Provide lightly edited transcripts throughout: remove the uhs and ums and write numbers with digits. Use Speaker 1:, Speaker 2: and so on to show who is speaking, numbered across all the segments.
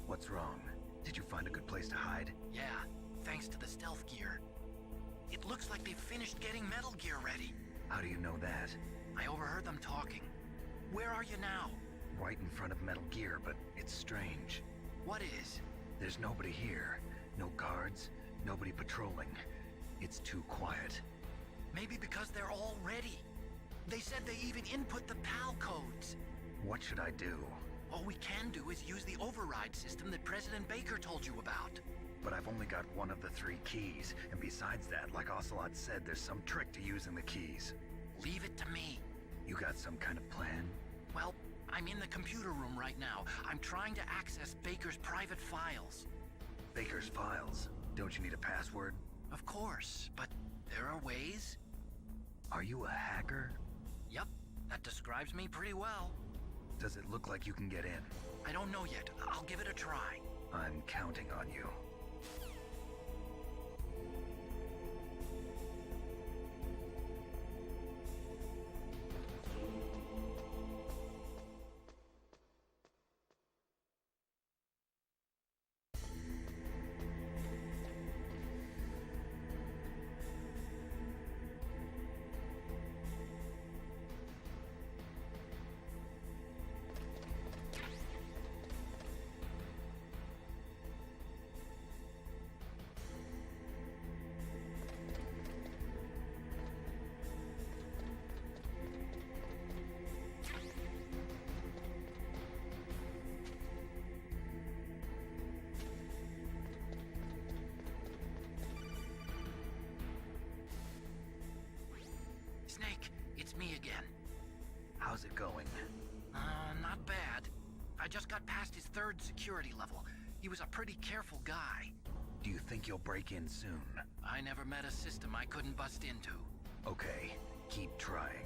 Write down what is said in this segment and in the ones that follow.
Speaker 1: What's wrong? Did you find a good place to hide?
Speaker 2: Yeah, thanks to the stealth gear. It looks like they've finished getting Metal Gear ready.
Speaker 1: How do you know that?
Speaker 2: I overheard them talking. Where are you now?
Speaker 1: Right in front of Metal Gear, but it's strange.
Speaker 2: What is?
Speaker 1: There's nobody here. No guards, nobody patrolling. It's too quiet.
Speaker 2: Maybe because they're all ready. They said they even input the PAL codes.
Speaker 1: What should I do?
Speaker 2: All we can do is use the override system that President Baker told you about.
Speaker 1: But I've only got one of the 3 keys, and besides that, like Ocelot said, there's some trick to using the keys.
Speaker 2: Leave it to me.
Speaker 1: You got some kind of plan?
Speaker 2: Well, I'm in the computer room right now. I'm trying to access Baker's private files.
Speaker 1: Baker's files? Don't you need a password?
Speaker 2: Of course, but there are ways.
Speaker 1: Are you a hacker?
Speaker 2: Yup, that describes me pretty well.
Speaker 1: Does it look like you can get in?
Speaker 2: I don't know yet. I'll give it a try.
Speaker 1: I'm counting on you.
Speaker 2: Snake, it's me again.
Speaker 1: How's it going?
Speaker 2: Not bad. I just got past his 3rd security level. He was a pretty careful guy.
Speaker 1: Do you think you'll break in soon?
Speaker 2: I never met a system I couldn't bust into.
Speaker 1: Okay, keep trying.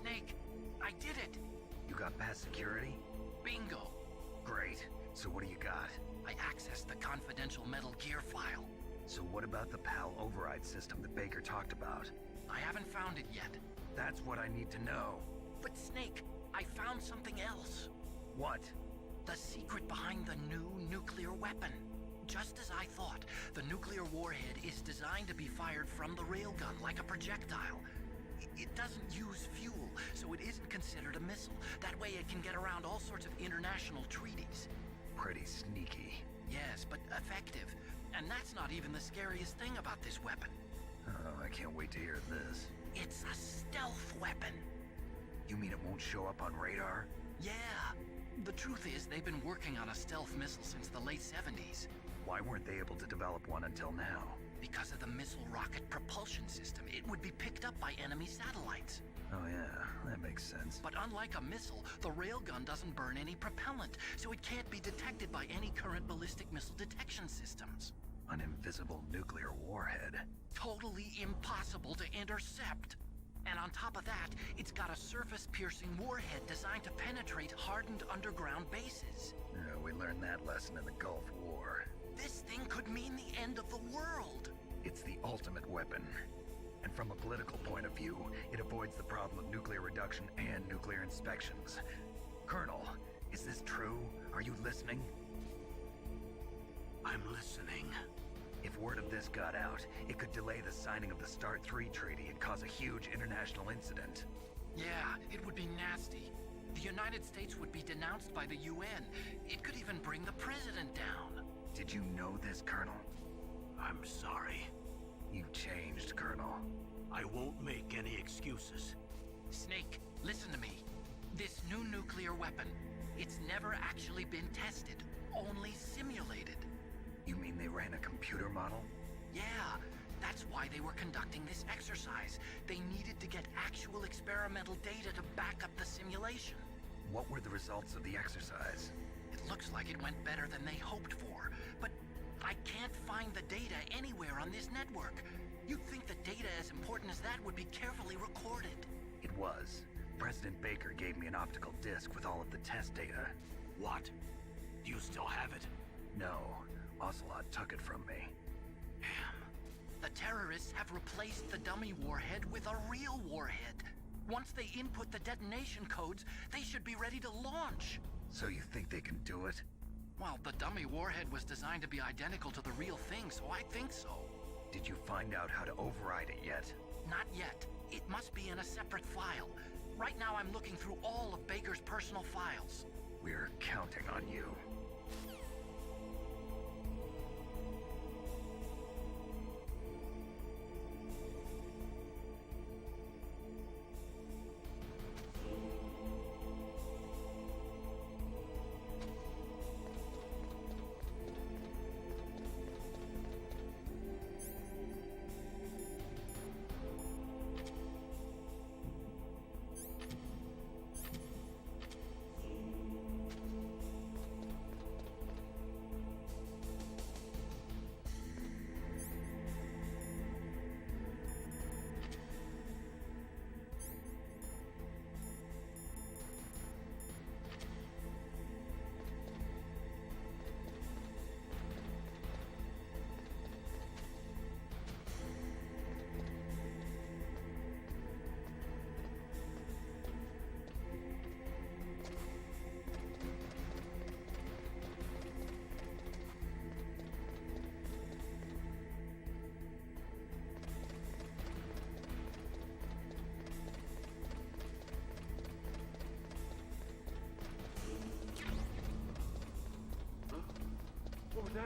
Speaker 2: Snake, I did it!
Speaker 1: You got past security?
Speaker 2: Bingo!
Speaker 1: Great. So what do you got?
Speaker 2: I accessed the confidential Metal Gear file.
Speaker 1: So what about the PAL override system that Baker talked about?
Speaker 2: I haven't found it yet.
Speaker 1: That's what I need to know.
Speaker 2: But Snake, I found something else.
Speaker 1: What?
Speaker 2: The secret behind the new nuclear weapon. Just as I thought, the nuclear warhead is designed to be fired from the railgun like a projectile. It doesn't use fuel, so it isn't considered a missile. That way it can get around all sorts of international treaties.
Speaker 1: Pretty sneaky.
Speaker 2: Yes, but effective. And that's not even the scariest thing about this weapon.
Speaker 1: Oh, I can't wait to hear this.
Speaker 2: It's a stealth weapon.
Speaker 1: You mean it won't show up on radar?
Speaker 2: Yeah. The truth is, they've been working on a stealth missile since the late 70s.
Speaker 1: Why weren't they able to develop one until now?
Speaker 2: Because of the missile rocket propulsion system, it would be picked up by enemy satellites.
Speaker 1: Oh yeah, that makes sense.
Speaker 2: But unlike a missile, the railgun doesn't burn any propellant, so it can't be detected by any current ballistic missile detection systems.
Speaker 1: An invisible nuclear warhead.
Speaker 2: Totally impossible to intercept. And on top of that, it's got a surface-piercing warhead designed to penetrate hardened underground bases.
Speaker 1: Yeah, we learned that lesson in the Gulf War.
Speaker 2: This thing could mean the end of the world.
Speaker 1: It's the ultimate weapon. And from a political point of view, it avoids the problem of nuclear reduction and nuclear inspections. Colonel, is this true? Are you listening?
Speaker 3: I'm listening.
Speaker 1: If word of this got out, it could delay the signing of the START 3 treaty and cause a huge international incident.
Speaker 2: Yeah, it would be nasty. The United States would be denounced by the UN. It could even bring the president down.
Speaker 1: Did you know this, Colonel?
Speaker 3: I'm sorry.
Speaker 1: You've changed, Colonel.
Speaker 3: I won't make any excuses.
Speaker 2: Snake, listen to me. This new nuclear weapon, it's never actually been tested, only simulated.
Speaker 1: You mean they ran a computer model?
Speaker 2: Yeah, that's why they were conducting this exercise. They needed to get actual experimental data to back up the simulation.
Speaker 1: What were the results of the exercise?
Speaker 2: It looks like it went better than they hoped for, but I can't find the data anywhere on this network. You'd think the data as important as that would be carefully recorded.
Speaker 1: It was. President Baker gave me an optical disc with all of the test data.
Speaker 3: What? Do you still have it?
Speaker 1: No, Ocelot took it from me.
Speaker 2: Damn. The terrorists have replaced the dummy warhead with a real warhead. Once they input the detonation codes, they should be ready to launch.
Speaker 1: So you think they can do it?
Speaker 2: Well, the dummy warhead was designed to be identical to the real thing, so I think so.
Speaker 1: Did you find out how to override it yet?
Speaker 2: Not yet. It must be in a separate file. Right now I'm looking through all of Baker's personal files.
Speaker 1: We're counting on you.
Speaker 3: What was that?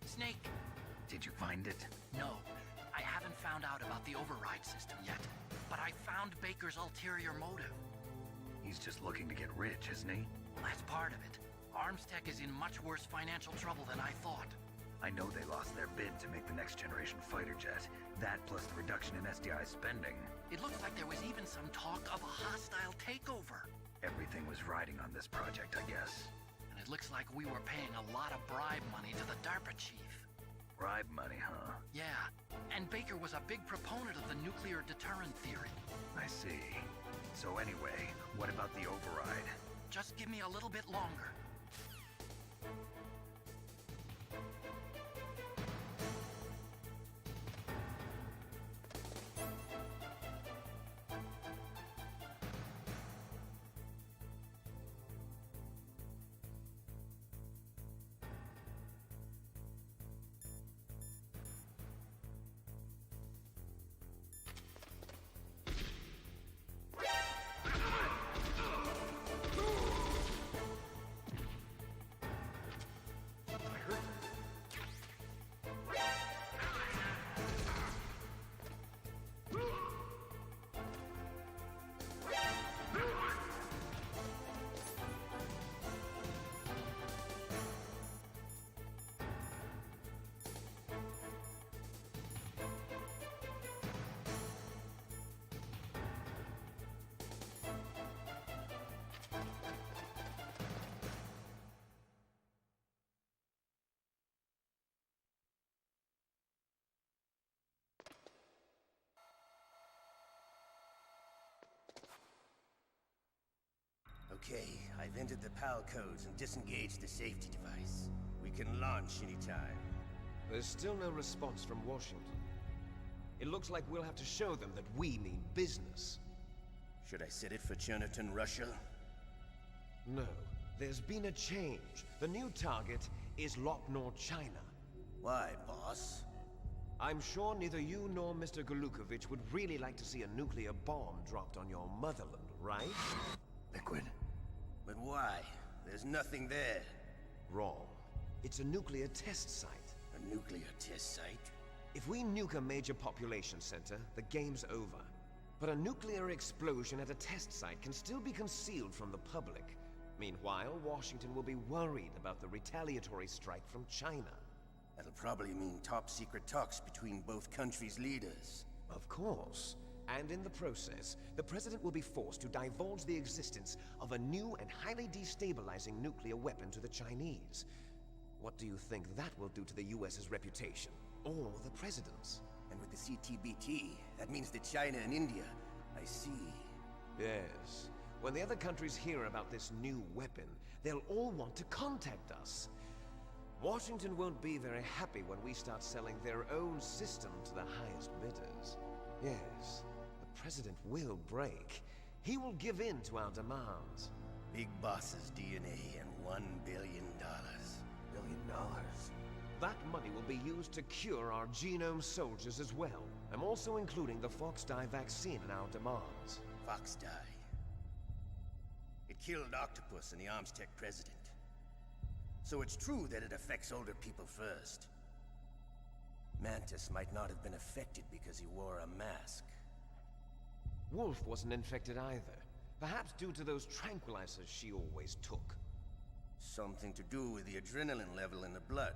Speaker 2: Snake!
Speaker 1: Did you find it?
Speaker 2: No, I haven't found out about the override system yet. But I found Baker's ulterior motive.
Speaker 1: He's just looking to get rich, isn't he?
Speaker 2: That's part of it. Armstech is in much worse financial trouble than I thought.
Speaker 1: I know they lost their bid to make the next generation fighter jet. That plus the reduction in SDI spending.
Speaker 2: It looks like there was even some talk of a hostile takeover.
Speaker 1: Everything was riding on this project, I guess.
Speaker 2: And it looks like we were paying a lot of bribe money to the DARPA chief.
Speaker 1: Bribe money, huh?
Speaker 2: Yeah, and Baker was a big proponent of the nuclear deterrent theory.
Speaker 1: I see. So anyway, what about the override?
Speaker 2: Just give me a little bit longer.
Speaker 4: Okay, I've entered the PAL codes and disengaged the safety device. We can launch anytime.
Speaker 5: There's still no response from Washington. It looks like we'll have to show them that we mean business.
Speaker 4: Should I set it for Cherniton, Russia?
Speaker 5: No, there's been a change. The new target is Locknor, China.
Speaker 4: Why, boss?
Speaker 5: I'm sure neither you nor Mr. Golukovich would really like to see a nuclear bomb dropped on your motherland, right?
Speaker 4: Liquid. But why? There's nothing there.
Speaker 5: Wrong. It's a nuclear test site.
Speaker 4: A nuclear test site?
Speaker 5: If we nuke a major population center, the game's over. But a nuclear explosion at a test site can still be concealed from the public. Meanwhile, Washington will be worried about the retaliatory strike from China.
Speaker 4: That'll probably mean top-secret talks between both countries' leaders.
Speaker 5: Of course. And in the process, the President will be forced to divulge the existence of a new and highly destabilizing nuclear weapon to the Chinese. What do you think that will do to the US's reputation? Or the President's?
Speaker 4: And with the CTBT, that means that China and India... I see.
Speaker 5: Yes. When the other countries hear about this new weapon, they'll all want to contact us. Washington won't be very happy when we start selling their own system to the highest bidders. Yes. The President will break. He will give in to our demands.
Speaker 4: Big Boss's DNA and $1 billion.
Speaker 5: $1 billion? That money will be used to cure our genome soldiers as well. I'm also including the Fox dye vaccine in our demands.
Speaker 4: Fox dye. It killed Octopus and the Armstech president. So it's true that it affects older people first. Mantis might not have been affected because he wore a mask.
Speaker 5: Wolf wasn't infected either. Perhaps due to those tranquilizers she always took.
Speaker 4: Something to do with the adrenaline level in the blood.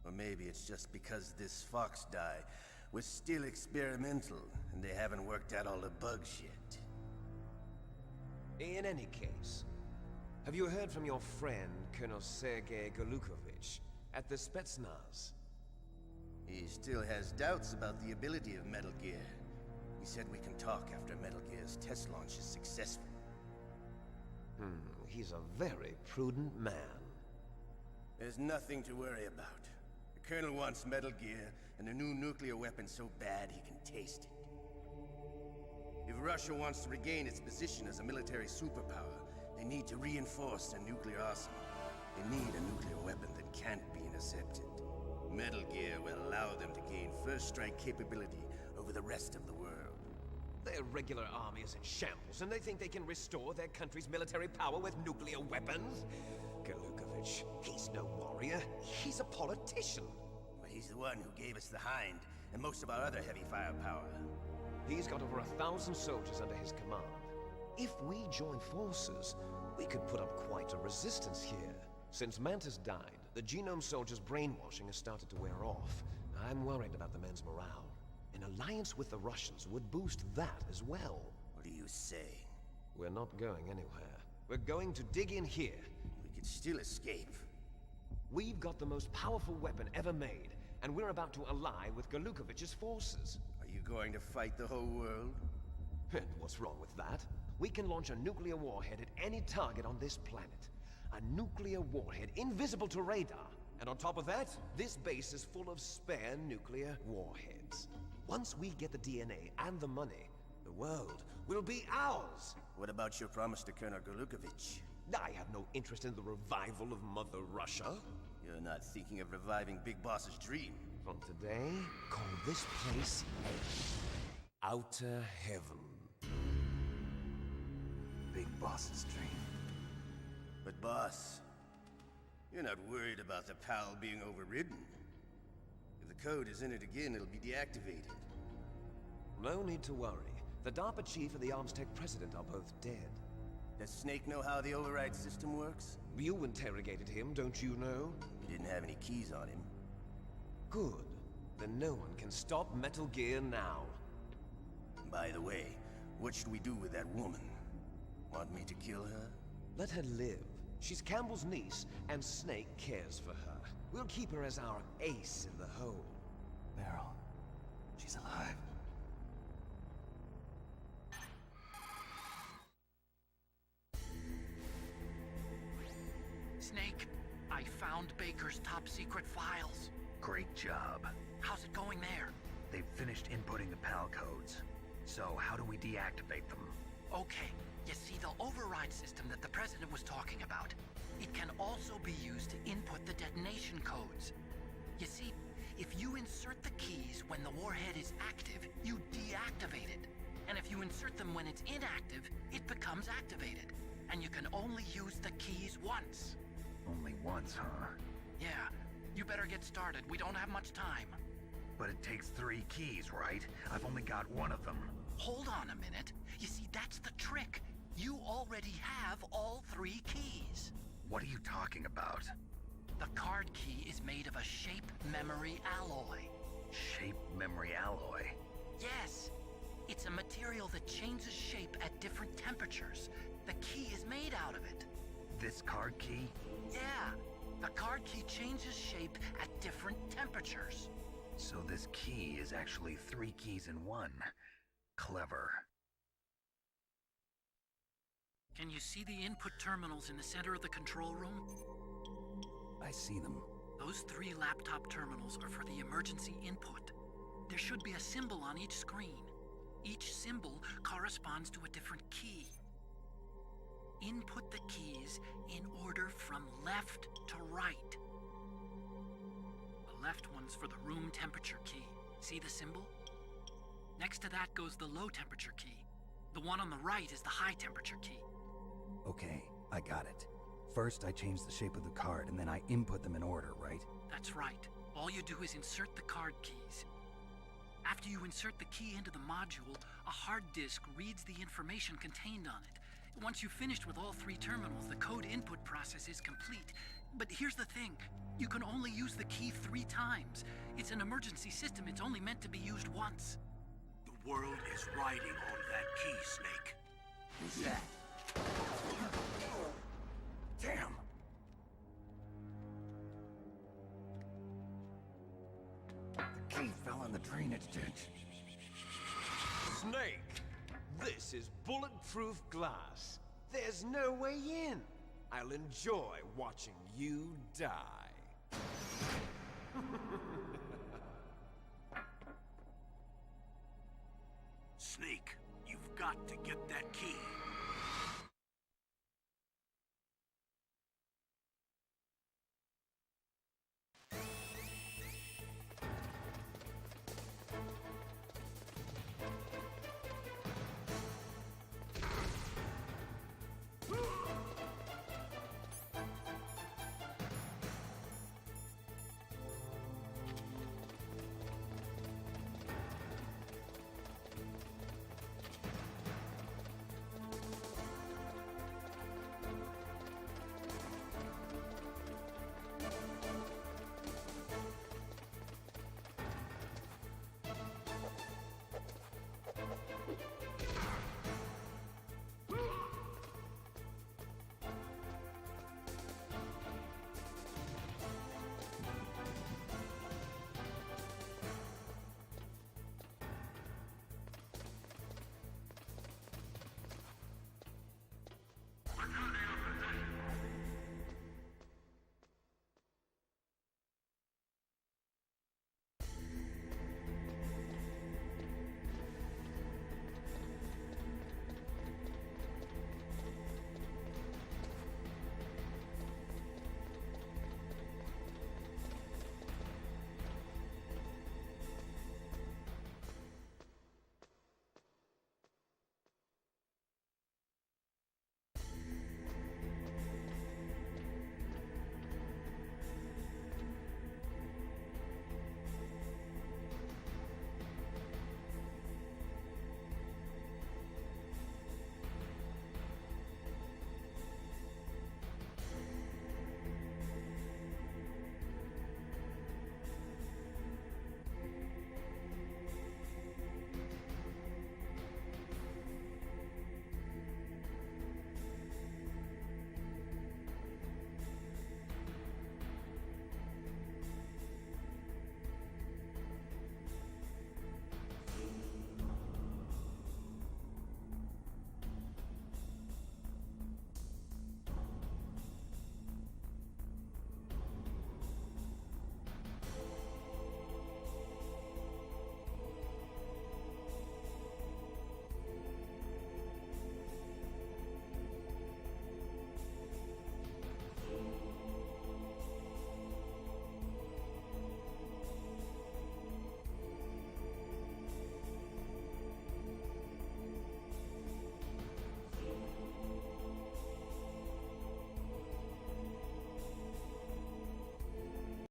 Speaker 4: Or maybe it's just because this Fox dye was still experimental and they haven't worked out all the bugs yet.
Speaker 5: In any case, have you heard from your friend, Colonel Sergei Golukovich, at the Spetsnaz?
Speaker 4: He still has doubts about the ability of Metal Gear. He said we can talk after Metal Gear's test launch is successful.
Speaker 5: He's a very prudent man.
Speaker 4: There's nothing to worry about. The Colonel wants Metal Gear and a new nuclear weapon so bad he can taste it. If Russia wants to regain its position as a military superpower, they need to reinforce their nuclear arsenal. They need a nuclear weapon that can't be intercepted. Metal Gear will allow them to gain first strike capability over the rest of the world.
Speaker 5: Their regular army is in shambles, and they think they can restore their country's military power with nuclear weapons? Golukovich, he's no warrior. He's a politician.
Speaker 4: But he's the one who gave us the Hind and most of our other heavy firepower.
Speaker 5: He's got over 1,000 soldiers under his command. If we join forces, we could put up quite a resistance here. Since Mantis died, the genome soldiers' brainwashing has started to wear off. I'm worried about the men's morale. An alliance with the Russians would boost that as well.
Speaker 4: What are you saying?
Speaker 5: We're not going anywhere. We're going to dig in here,
Speaker 4: could still escape.
Speaker 5: We've got the most powerful weapon ever made, and we're about to ally with Galukovich's forces.
Speaker 4: Are you going to fight the whole world?
Speaker 5: And what's wrong with that? We can launch a nuclear warhead at any target on this planet. A nuclear warhead invisible to radar. And on top of that, this base is full of spare nuclear warheads. Once we get the DNA and the money, the world will be ours.
Speaker 4: What about your promise to Colonel Galukovich?
Speaker 5: I have no interest in the revival of Mother Russia.
Speaker 4: You're not thinking of reviving Big Boss's dream.
Speaker 5: From today, call this place Outer Heaven.
Speaker 1: Big Boss's dream.
Speaker 4: But boss, you're not worried about the PAL being overridden. If the code is in it again, it'll be deactivated.
Speaker 5: No need to worry. The DARPA chief and the Armstech president are both dead.
Speaker 4: Does Snake know how the override system works?
Speaker 5: You interrogated him, don't you know?
Speaker 4: He didn't have any keys on him.
Speaker 5: Good. Then no one can stop Metal Gear now.
Speaker 4: By the way, what should we do with that woman? Want me to kill her?
Speaker 5: Let her live. She's Campbell's niece, and Snake cares for her. We'll keep her as our ace in the hole.
Speaker 1: Meryl, she's alive.
Speaker 2: Snake, I found Baker's top-secret files.
Speaker 1: Great job.
Speaker 2: How's it going there?
Speaker 1: They've finished inputting the PAL codes. So how do we deactivate them?
Speaker 2: Okay, you see the override system that the President was talking about. It can also be used to input the detonation codes. You see, if you insert the keys when the warhead is active, you deactivate it. And if you insert them when it's inactive, it becomes activated. And you can only use the keys once.
Speaker 1: Only once, huh?
Speaker 2: Yeah, you better get started. We don't have much time.
Speaker 1: But it takes 3 keys, right? I've only got 1 of them.
Speaker 2: Hold on a minute. You see, that's the trick. You already have all 3 keys.
Speaker 1: What are you talking about?
Speaker 2: The card key is made of a shape memory alloy.
Speaker 1: Shape memory alloy?
Speaker 2: Yes. It's a material that changes shape at different temperatures. The key is made out of it.
Speaker 1: This card key?
Speaker 2: Yeah. The card key changes shape at different temperatures.
Speaker 1: So this key is actually 3 keys in 1. Clever.
Speaker 2: Can you see the input terminals in the center of the control room?
Speaker 1: I see them.
Speaker 2: Those 3 laptop terminals are for the emergency input. There should be a symbol on each screen. Each symbol corresponds to a different key. Input the keys in order from left to right. The left one's for the room temperature key. See the symbol? Next to that goes the low temperature key. The one on the right is the high temperature key.
Speaker 1: Okay, I got it. First, I change the shape of the card, and then I input them in order, right?
Speaker 2: That's right. All you do is insert the card keys. After you insert the key into the module, a hard disk reads the information contained on it. Once you've finished with all 3 terminals, the code input process is complete. But here's the thing. You can only use the key 3 times. It's an emergency system. It's only meant to be used once.
Speaker 3: The world is riding on that key, Snake.
Speaker 1: Who's that? Damn! The key fell in the drainage ditch.
Speaker 5: Snake! This is bulletproof glass. There's no way in. I'll enjoy watching you die.
Speaker 3: Snake, you've got to get that key.